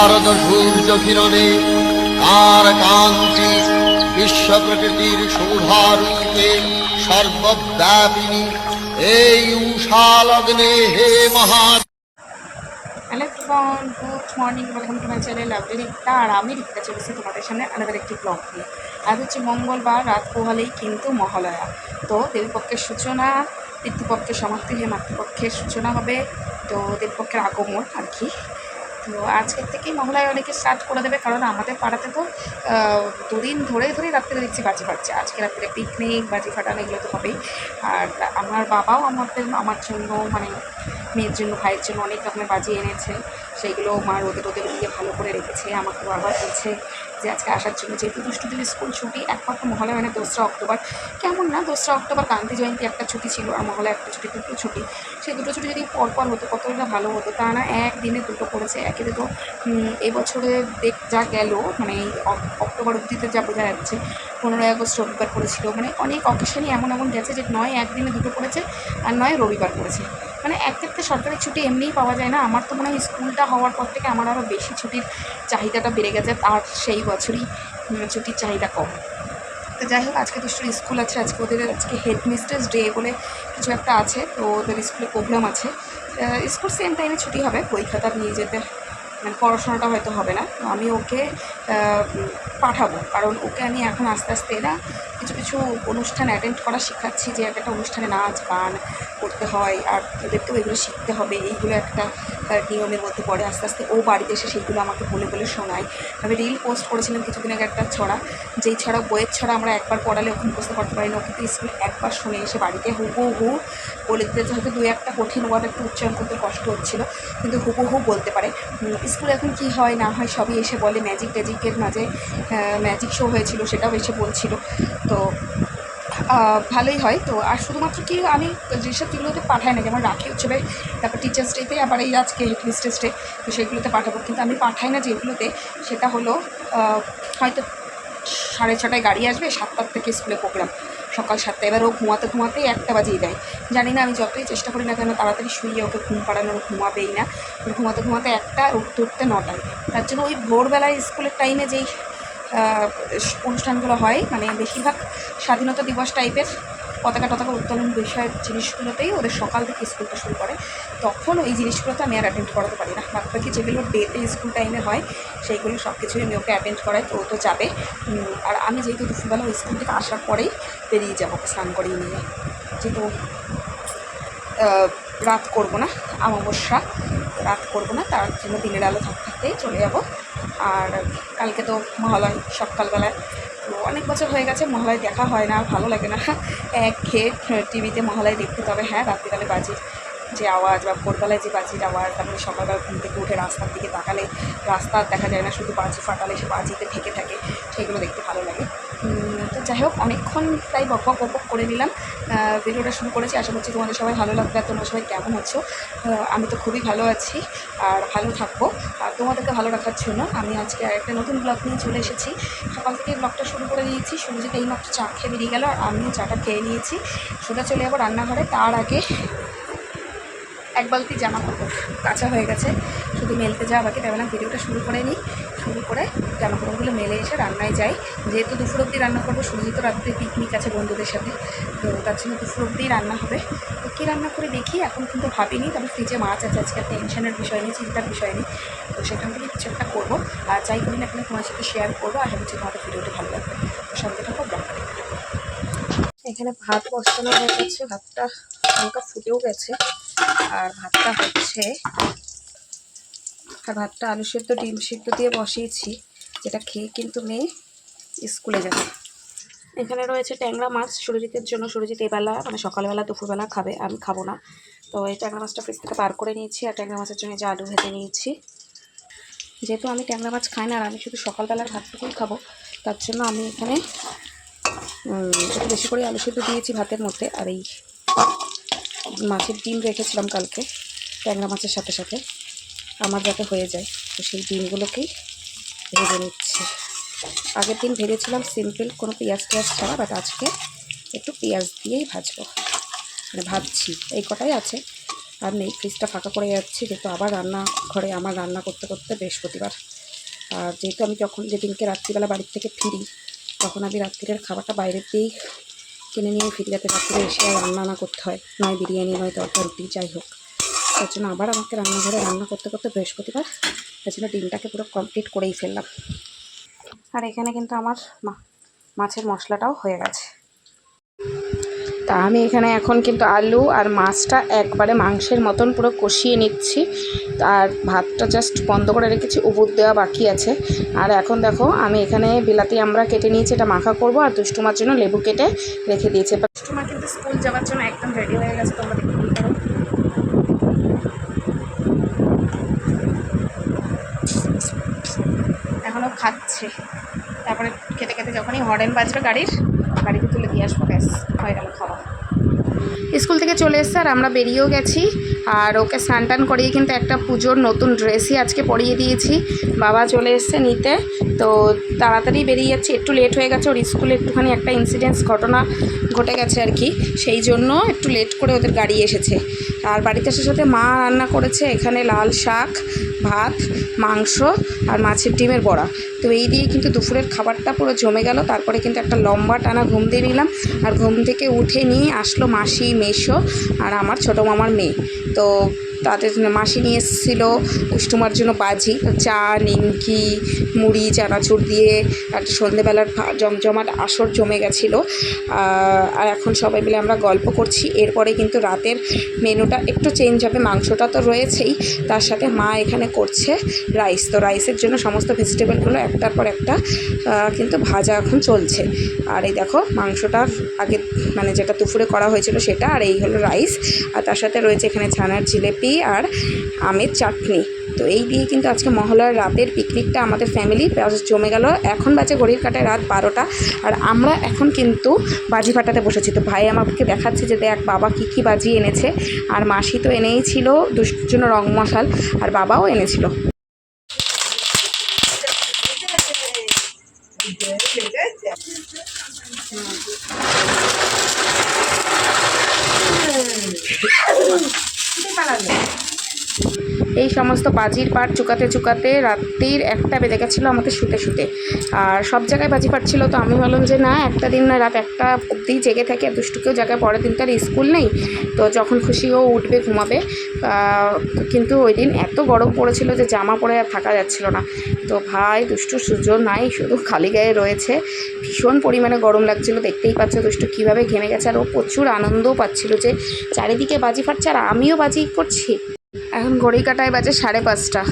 শারদ সূর্য কিরণে তার কান্তি বিশ্ব প্রকৃতির শোভারূপে সর্বব্যাপিনী এই উষা লগ্নে হে মহা। Hello everyone, good morning, welcome to my channel lovely Rikta. আর আমি রিক্তা চলেছি তোমাদের সামনে আলাদা একটি ব্লগ নিয়ে। আজ হচ্ছে মঙ্গলবার, রাত পোহালেই কিন্তু মহালয়া। তো দেবীপক্ষের সূচনা, পিতৃপক্ষের সমাপ্তি হয়ে মাতৃপক্ষের সূচনা হবে। তো দেবীপক্ষের আগমন আর কি। তো আজকের থেকেই মহালয়া অনেকে স্টার্ট করে দেবে, কারণ আমাদের পাড়াতে তো দুদিন ধরে রাত্রে দেখছি বাজি ফাটছে। আজকে রাত্রে পিকনিক, বাজি ফাটানো এগুলো তো হবেই। আর আমার বাবাও আমার জন্য, মানে মেয়ের জন্য, ভাইয়ের জন্য অনেক রকমের বাজি এনেছে। সেইগুলো মা রোদে দিয়ে ভালো করে রেখেছে। আমাকে বারবার বলছে যে আজকে আসার জন্য, যেহেতু দুষ্টুদের স্কুল ছুটি। একমাত্র মহালয়া মানে 2রা অক্টোবর, কেমন না 2রা অক্টোবর গান্ধী জয়ন্তী একটা ছুটি ছিল, আর মহালয়া একটা ছুটি, দুটো ছুটি। সেই দুটো ছুটি যদি পরপর হতো কতটা ভালো হতো, তা না একদিনে দুটো পড়েছে। একে তো এবছরে যা গেল, মানে এই অক্টোবর অবধিতে যা বোঝা যাচ্ছে, 15ই আগস্ট রবিবার পড়েছিল। মানে অনেক অকেশনই এমন গেছে যে নয় একদিনে দুটো পড়েছে, আর নয় রবিবার পড়েছে। মানে এক ক্ষেত্রে সরকারি ছুটি এমনিই পাওয়া যায় না। আমার তো মনে হয় স্কুলটা হওয়ার পর থেকে আমার আরও বেশি ছুটির চাহিদাটা বেড়ে গেছে, আর সেই বছরই ছুটির চাহিদা কম। তো যাই হোক, আজকে দুষ্টুর স্কুল আছে। আজকে হেডমিস্ট্রেস ডে বলে কিছু একটা আছে, তো ওদের স্কুলে প্রোগ্রাম আছে। স্কুল সেম টাইমে ছুটি হবে, বই খাতা নিয়ে যেতে, মানে পড়াশোনাটা হয়তো হবে না। তো আমি ওকে পাঠাবো, কারণ ওকে আমি এখন আস্তে আস্তে কিছু অনুষ্ঠান অ্যাটেন্ড করা শেখাচ্ছি, যে একটা অনুষ্ঠানে নাচ গান করতে হয়, আর ওদেরকেও এগুলো শিখতে হবে। এইগুলো একটা নিয়মের মধ্যে পড়ে। আস্তে আস্তে ও বাড়িতে এসে সেইগুলো আমাকে বলে শোনায়। আমি রিল পোস্ট করেছিলাম কিছুদিন আগে একটা ছড়া, যেই ছড়া, বইয়ের ছড়া আমরা একবার পড়ালে ওকে মুখস্থ করতে পারি না, ও কিন্তু স্কুল একবার শুনে এসে বাড়িতে হুবহু বলে দিতে। হয়তো 2-1টা কঠিন ওয়ার্ড একটু উচ্চারণ করতে কষ্ট হচ্ছিলো, কিন্তু হুবহু বলতে পারে। স্কুলে এখন কী হয় না হয় সবই এসে বলে। ম্যাজিকের মাঝে ম্যাজিক শো হয়েছিল, সেটাও এসে বলছিল। তো ভালোই হয়। তো আর শুধুমাত্র কি, আমি যেসব যেগুলোতে পাঠাই না, যেমন রাখি উৎসবে, তারপর টিচার্স ডেতে, আবার এই আজকে হেডমিস্ট্রেস ডে, তো সেগুলোতে পাঠাবো। কিন্তু আমি পাঠাই না যেগুলোতে, সেটা হলো হয়তো 6:30টায় গাড়ি আসবে, 7টার থেকে স্কুলে প্রোগ্রাম, সকাল 7টা। এবার ও ঘুমাতেই 1টা বাজিয়ে দেয়। জানি না, আমি যতই চেষ্টা করি না কেন তাড়াতাড়ি শুইয়ে ওকে ঘুম পাড়ানোর, ঘুমাবেই না। ঘুমাতে 1টা, উঠতে 9টায়। তার জন্য ওই ভোরবেলায় স্কুলের টাইমে যেই অনুষ্ঠানগুলো হয়, মানে বেশিরভাগ স্বাধীনতা দিবস টাইপের পতাকা উত্তোলন বিষয়ের জিনিসগুলোতেই ওদের সকাল থেকে স্কুলটা শুরু করে। তখন ওই জিনিসগুলোতে আমি আর অ্যাটেন্ড করাতে পারি না। বাকি যেগুলো ডেতে স্কুল টাইমে হয়, সেইগুলো সব কিছুই আমি ওকে অ্যাটেন্ড করাই। তো ও তো যাবে। আর আমি যেহেতু দুপুরবেলা ওই স্কুল থেকে আসার পরেই বেরিয়ে যাবো, ওকে স্নান করিয়ে নিয়ে। যেহেতু রাত করবো না, অমাবস্যা, রাত করবো না, তার জন্য দিনের আলো থাকতেই চলে যাব। আর কালকে তো মহালয় সকালবেলায়। তো অনেক বছর হয়ে গেছে মহালয় দেখা হয় না, ভালো লাগে না, একঘেয়ে টিভিতে মহালয় দেখতে। তবে হ্যাঁ, রাত্রিকালে বাজির যে আওয়াজ, বা ভোরবেলায় যে বাজির আওয়াজ, তারপরে সকালবেলা ঘুম থেকে উঠে রাস্তার দিকে তাকালে রাস্তা দেখা যায় না, শুধু বাজি ফাটালে সে বাজিতে ঢেকে থাকে, সেগুলো দেখতে ভালো লাগে। তো যাই হোক, অনেকক্ষণ তাই বক করে নিলাম। ভিডিওটা শুরু করেছি, আশা করছি তোমাদের সবাই ভালো লাগবে। আর তোমরা সবাই কেমন আছো? আমি তো খুবই ভালো আছি, আর ভালো থাকবো। আর তোমাদেরকে ভালো রাখার জন্য আমি আজকে একটা নতুন ব্লগ নিয়ে চলে এসেছি। সকাল থেকে ব্লগটা শুরু করে দিয়েছি। সুরজিৎ এইমাত্র চা খেয়ে বেরিয়ে গেল, আর আমিও চাটা খেয়ে নিয়েছি। সোজা চলে যাবো রান্নাঘরে। তার আগে 1 বালতি জামা কাপড় কাঁচা হয়ে গেছে, শুধু মেলতে যাওয়া বাকি। তাই না, ভিডিওটা শুরু করে নিই। শুরু করে জামা কাপড়গুলো মেলে এসে রান্নায় যাই। যেহেতু দুপুর অবধি রান্না করবো, সুরজিৎ রাত্রে পিকনিক আছে বন্ধুদের সাথে, তো তার জন্য দুপুর অবধিই রান্না হবে। তো কী রান্না করে দেখি, এখন কিন্তু ভাবিনি। তবে ফ্রিজে মাছ আছে, আজকে টেনশনের বিষয় নেই, চিন্তার বিষয় নেই। তো সেখান থেকে কিছু একটা করবো। আর যাই করি না কেন তোমার সাথে শেয়ার করবো। আশা করছি তোমাদের ভিডিওটি ভালো লাগবে। তো সঙ্গে থাকো, ব্লগটা দেখতে থাকো। এখানে ভাত বসানো হয়ে গেছে, ভাতটা হালকা ফুটেও গেছে। আর ভাতটা আলু সেদ্ধ ডিম সেদ্ধ দিয়ে বসিয়েছি, যেটা খেয়ে কিন্তু মেয়ে স্কুলে যাবে। এখানে রয়েছে ট্যাংরা মাছ সুরজিতের জন্য। সুরজিৎ এবেলা, মানে সকালবেলা দুপুরবেলা খাবে, আমি খাবো না। তো এই ট্যাংরা মাছটা ফ্রিজ থেকে বার করে নিয়েছি। আর ট্যাংরা মাছের জন্য যে আলু ভেজে নিয়েছি। যেহেতু আমি ট্যাংরা মাছ খাই না, আর আমি শুধু সকালবেলার ভাতটুকুই খাবো, তার জন্য আমি এখানে একটু বেশি করে আলু সেদ্ধ দিয়েছি ভাতের মধ্যে। আর এই মাছের ডিম রেখেছিলাম কালকে ট্যাংরা মাছের সাথে সাথে, আমার যাতে হয়ে যায়, তো সেই ডিমগুলোকেই ভেজে নিচ্ছি। আগের দিন ভেজেছিলাম সিম্পল, কোনো পেঁয়াজ ছাড়া, বাট আজকে একটু পেঁয়াজ দিয়েই ভাজবো, মানে ভাজছি। এই কটাই আছে, আর নেই, ফ্রিজটা ফাঁকা করে যাচ্ছি যেহেতু আবার রান্নাঘরে আমার রান্না করতে করতে বৃহস্পতিবার। আর যেহেতু আমি যেদিনকে রাত্রিবেলা বাড়ির থেকে ফিরি তখন আমি রাত্রিরের খাবারটা বাইরের দিয়েই কিনে নিয়ে ফিরি, যাতে রাত্রে এসে আর রান্না না করতে হয়, নয় বিরিয়ানি নয় তরকারি রুটি যাই হোক। তার জন্য আবার আমাকে রান্নাঘরে রান্না করতে করতে বৃহস্পতিবার, তার জন্য ডিমটাকে পুরো কমপ্লিট করেই ফেললাম। আর এখানে কিন্তু আমার মাছের মশলাটাও হয়ে গেছে। তা আমি এখানে এখন কিন্তু আলু আর মাছটা একবারে মাংসের মতন পুরো কষিয়ে নিচ্ছি। আর ভাতটা জাস্ট বন্ধ করে রেখেছি, উবুর দেওয়া বাকি আছে। আর এখন দেখো আমি এখানে বিলাতি আমরা কেটে নিয়েছি, এটা মাখা করব। আর দুষ্টুমার জন্য লেবু কেটে রেখে দিয়েছি। দুষ্টুমা কিন্তু স্কুল যাওয়ার জন্য একদম রেডি হয়ে গেছে, তোমরা দেখতে পারো। এখনও খাচ্ছে, তারপরে খেতে খেতে যখনই হর্ন বাজবে গাড়িতে তুলে দিয়ে আসবো, ব্যাস হয়ে গেল খাওয়া। স্কুল থেকে চলে এসছে আর আমরা বেরিয়েও গেছি। আর ওকে স্নান টান করিয়ে কিন্তু একটা পুজোর নতুন ড্রেসই আজকে পরিয়ে দিয়েছি। বাবা চলে এসছে নিতে, তো তাড়াতাড়ি বেরিয়ে যাচ্ছি। একটু লেট হয়ে গেছে, ওর স্কুলে একটুখানি একটা ঘটনা ঘটে গেছে আর কি, সেই জন্য একটু লেট করে ওদের গাড়ি এসেছে। আর বাড়িতে আসার সাথে মা রান্না করেছে এখানে লাল শাক, ভাত, মাংস আর মাছের ডিমের বড়া। তো এই দিয়ে কিন্তু দুপুরের খাবারটা পুরো জমে গেল। তারপরে কিন্তু একটা লম্বা টানা ঘুম দিয়ে নিলাম। আর ঘুম থেকে উঠে নিয়ে আসলো মাসি, মেসো আর আমার ছোটো মামার মেয়ে। তো তাদের মাসি নিয়ে এসেছিলো দুষ্টুমার জন্য বাজি, চা, নিমকি, মুড়ি, চানাচুর দিয়ে একটা সন্ধেবেলার জমজমাট আসর জমে গেছিলো। আর এখন সবাই মিলে আমরা গল্প করছি। এরপরে কিন্তু রাতের মেনুটা একটু চেঞ্জ হবে, মাংসটা তো রয়েছেই, তার সাথে মা এখানে করছে রাইস। তো রাইসের জন্য সমস্ত ভেজিটেবলগুলো একটার পর একটা কিন্তু ভাজা এখন চলছে। আর এই দেখো মাংসটার আগে মানে যেটা দুপুরে করা হয়েছিল সেটা, আর এই হলো রাইস। আর তার সাথে রয়েছে এখানে ছানার জিলেপি আর আমের চাটনি। তো এই দিয়ে কিন্তু আজকে মহালয়ার রাতের পিকনিকটা আমাদের ফ্যামিলি জমে গেল। এখন বাজে ঘড়ির কাঁটায় রাত 12টা, আর আমরা এখন কিন্তু বাজি ফাটাতে বসেছি। তো ভাই আমাকে দেখাচ্ছে যে দেখ বাবা কী বাজি এনেছে। আর মাসি তো এনেই ছিল দুষ্টুর জন্য রং মশাল, আর বাবাও এনেছিল। এই সমস্ত বাজির পাট চুকাতে রাত্রির 1টা বেজে গেছিলো আমাদের শুতে। আর সব জায়গায় বাজি ফাটছিল। তো আমি বললাম যে না, একটা দিন না, রাত 1টা অবধি জেগে থাকে। আর দুষ্টুকেও জায়গায় পরের দিন তার স্কুল নেই, তো যখন খুশি ও উঠবে ঘুমাবে। কিন্তু ওই দিন এত গরম পড়েছিল যে জামা পরে আর থাকা যাচ্ছিল না। তো ভাই দুষ্টু সুযোগ নাই, শুধু খালি গায়ে রয়েছে, ভীষণ পরিমাণে গরম লাগছিল। দেখতেই পাচ্ছ দুষ্টু কীভাবে ঘেমে গেছে। আর ও প্রচুর আনন্দও পাচ্ছিল যে চারিদিকে বাজি ফাটছে আর আমিও বাজি করছি। এখন ঘড়ি কাটায় বাজে 5:30।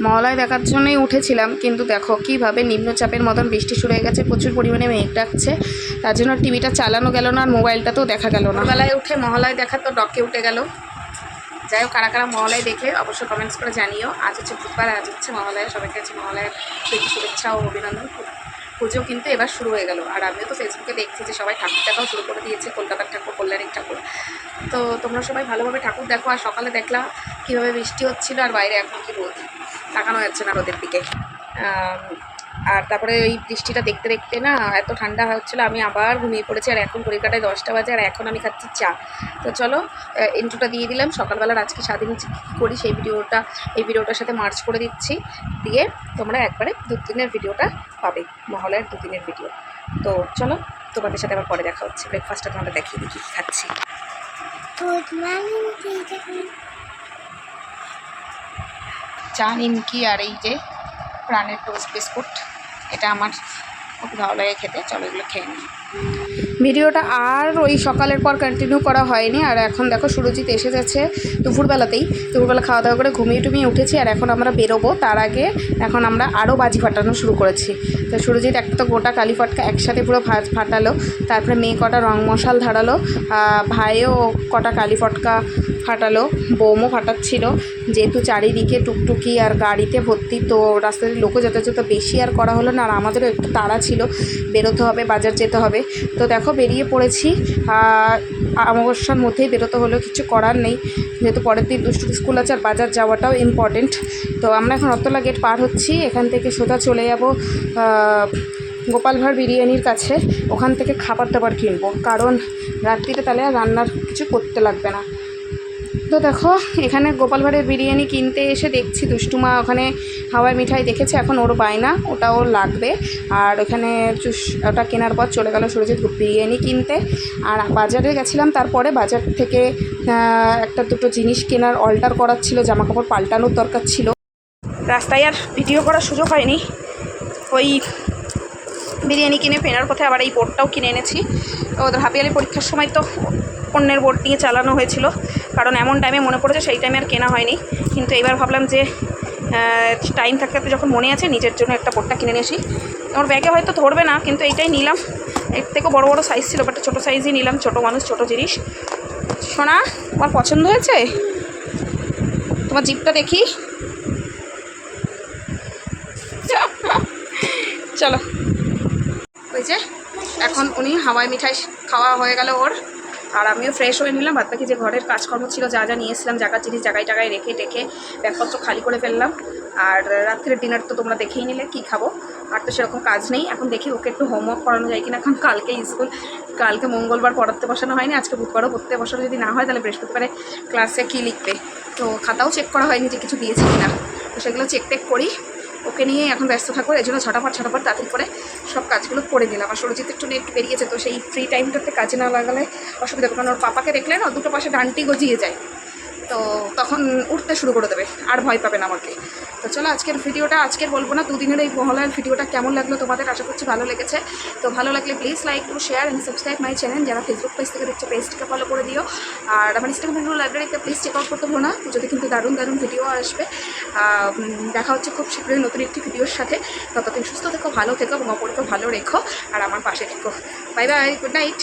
মহালয়া দেখার জন্যই উঠেছিলাম, কিন্তু দেখো কীভাবে নিম্নচাপের মতন বৃষ্টি শুরু হয়ে গেছে, প্রচুর পরিমাণে মেঘ ডাকছে। তার জন্য টিভিটা চালানো গেল না, আর মোবাইলটাতেও দেখা গেল না। বেলায় উঠে মহালয়া দেখা তো ডকে উঠে গেল। যাই হোক, কারা মহালয়া দেখে অবশ্যই কমেন্টস করে জানিও। আজ হচ্ছে বুধবার, আজ হচ্ছে মহালয়া। সবাইকে হচ্ছে মহালয়ার শুভেচ্ছা ও অভিনন্দন। পুজো কিন্তু এবার শুরু হয়ে গেল। আর আমিও তো ফেসবুকে দেখছি যে সবাই ঠাকুর দেখাও শুরু করে দিয়েছে, কলকাতার ঠাকুর, কল্যাণীর ঠাকুর। তো তোমরা সবাই ভালোভাবে ঠাকুর দেখো। আর সকালে দেখলাম কীভাবে বৃষ্টি হচ্ছিল, আর বাইরে এখন কি রোদ, তাকানো যাচ্ছে না রোদের দিকে। আর তারপরে ওই বৃষ্টিটা দেখতে দেখতে না এত ঠান্ডা হচ্ছিলো, আমি আবার ঘুমিয়ে পড়েছি। আর এখন ঘড়ির কাটায় 10টা বাজে, আর এখন আমি খাচ্ছি চা। তো চলো ইন্ট্রোটা দিয়ে দিলাম। সকালবেলার আজকে সারাদিন কী করি সেই এই ভিডিওটার সাথে মার্চ করে দিচ্ছি, দিয়ে তোমরা একবারে 2 দিনের ভিডিওটা পাবে, মহালয়ার 2 দিনের ভিডিও। তো চলো তোমাদের সাথে আবার পরে দেখা হচ্ছে। ব্রেকফাস্টটা তোমাদের দেখিয়ে দিই কী খাচ্ছি। চা, নিমকি আর এই যে প্রাণের টোস্ট বিস্কুট, এটা আমার খুব ভালো লাগে খেতে। চলো এগুলো খেয়ে নিই। ভিডিওটা আর ওই সকালের পর কন্টিনিউ করা হয়নি। আর এখন দেখো সুরজিৎ এসে যাচ্ছে দুপুরবেলা খাওয়া দাওয়া করে ঘুমিয়ে উঠেছি। আর এখন আমরা বেরোবো, তার আগে এখন আমরা আরও বাজি ফাটানো শুরু করেছি। তো সুরজিৎ একটা তো গোটা কালি ফটকা একসাথে পুরো ফাটালো, তারপরে মেয়ে কটা রং মশাল ধারালো, ভাইও কটা কালি ফটকা ফাটালো, বোমও ফাটাচ্ছিল। যেহেতু চারিদিকে টুকটুকি আর গাড়িতে ভর্তি, তো রাস্তায় লোকও যথাযথ বেশি আর করা হলো না। আর আমাদেরও একটু তাড়া ছিল, বেরোতে হবে, বাজার যেতে হবে। তো দেখো বেরিয়ে পড়েছি। অমাবস্যার মধ্যেই বেরোতে হলো, কিছু করার নেই, যেহেতু পরের দিন দুষ্টু স্কুল আছে আর বাজার যাওয়াটাও ইম্পর্টেন্ট। তো আমরা এখন রত্তলা গেট পার হচ্ছি, এখান থেকে সোজা চলে যাব গোপাল ভাঁড় বিরিয়ানির কাছে। ওখান থেকে খাবার দাবার কিনবো, কারণ রাত্রিতে তাহলে আর রান্নার কিছু করতে লাগবে না। তো দেখো এখানে গোপাল ভাঁড়ের বিরিয়ানি কিনতে এসে দেখছি দুষ্টুমা ওখানে হাওয়াই মিঠাই দেখেছে, এখন ওর বায়না ওটা ওর লাগবে। আর ওখানে ওটা কেনার পর চলে গেল সুরজিৎ বিরিয়ানি কিনতে। আর বাজারে গেছিলাম, তারপরে বাজার থেকে একটা দুটো জিনিস কেনার অল্টার করার ছিল, জামা কাপড় পাল্টানোর দরকার ছিল। রাস্তায় আর ভিডিও করার সুযোগ হয়নি, ওই বিরিয়ানি কিনে ফেরার পথে আবার এই বোর্ডটাও কিনে এনেছি। ওদের হাফিয়ালি পরীক্ষার সময় তো অন্যের বোর্ড নিয়ে চালানো হয়েছিল, কারণ এমন টাইমে মনে পড়েছে সেই টাইমে আর কেনা হয়নি। কিন্তু এবার ভাবলাম যে টাইম থাকতে থাকতে যখন মনে আছে নিজের জন্য একটা বোর্ডটা কিনে নিয়েছি। আমার ব্যাগে হয়তো ধরবে না, কিন্তু এইটাই নিলাম। এর থেকেও বড় বড় সাইজ ছিল, বাট ছোটো সাইজই নিলাম, ছোটো মানুষ ছোটো জিনিস। সোনা তোমার পছন্দ হয়েছে? তোমার জিপটা দেখি, চলো। ওই যে এখন উনি হাওয়াই মিঠাই খাওয়া হয়ে গেল ওর, আর আমিও ফ্রেশ হয়ে নিলাম। বাদ বাকি যে ঘরের কাজকর্ম ছিল, যা যা নিয়েছিলাম, জায়গার জিনিস জায়গায় জায়গায় রেখে টেখে ব্যাগপত্র খালি করে ফেললাম। আর রাত্রের ডিনার তো তোমরা দেখেই নিলে কী খাবো, আর তো সেরকম কাজ নেই। এখন দেখি ওকে একটু হোমওয়ার্ক করানো যায় কিনা, এখন কালকে স্কুল, কালকে মঙ্গলবার পড়াতে বসানো হয়নি, আজকে বুধবারও পড়তে বসানো যদি না হয় তাহলে বৃহস্পতিবারে ক্লাসে কী লিখবে। তো খাতাও চেক করা হয়নি যে কিছু দিয়েছে কিনা, তো সেগুলো চেক টেক করি। ওকে নিয়ে এখন ব্যস্ত থাকবো, এই জন্য ছটাফট তাড়াতাড়ি করে সব কাজগুলো করে নিলাম। আর সুরজিৎ একটু নেট বেরিয়েছে, তো সেই ফ্রি টাইমটাতে কাজে না লাগালে অসুবিধা হবে, কারণ ওর পাপাকে দেখলে না দুটো পাশে ডান্টি গজিয়ে যায়, তো তখন উঠতে শুরু করে দেবে, আর ভয় পাবে না আমাকে। তো চলো আজকের ভিডিওটা, আজকের বলবো না, দুদিনের এই মহালয়ার ভিডিওটা কেমন লাগলো তোমাদের, আশা করছি ভালো লেগেছে। তো ভালো লাগলে please like to share and subscribe my channel. যারা ফেসবুক পেজ থেকে দেখছো পেজটাকে ফলো করে দিও, আর আমার ইনস্টাগ্রাম লাইব্রেরিতে প্লিজ চেক আউট করতে ভুলো না, যদি কিন্তু দারুণ দারুণ ভিডিও আসবে। দেখা হচ্ছে খুব শীঘ্রই নতুন একটি ভিডিওর সাথে। ততদিন সুস্থ থেকো, ভালো থেকো এবং অপরকে ভালো রেখো, আর আমার পাশে থেকো। Bye bye, good night.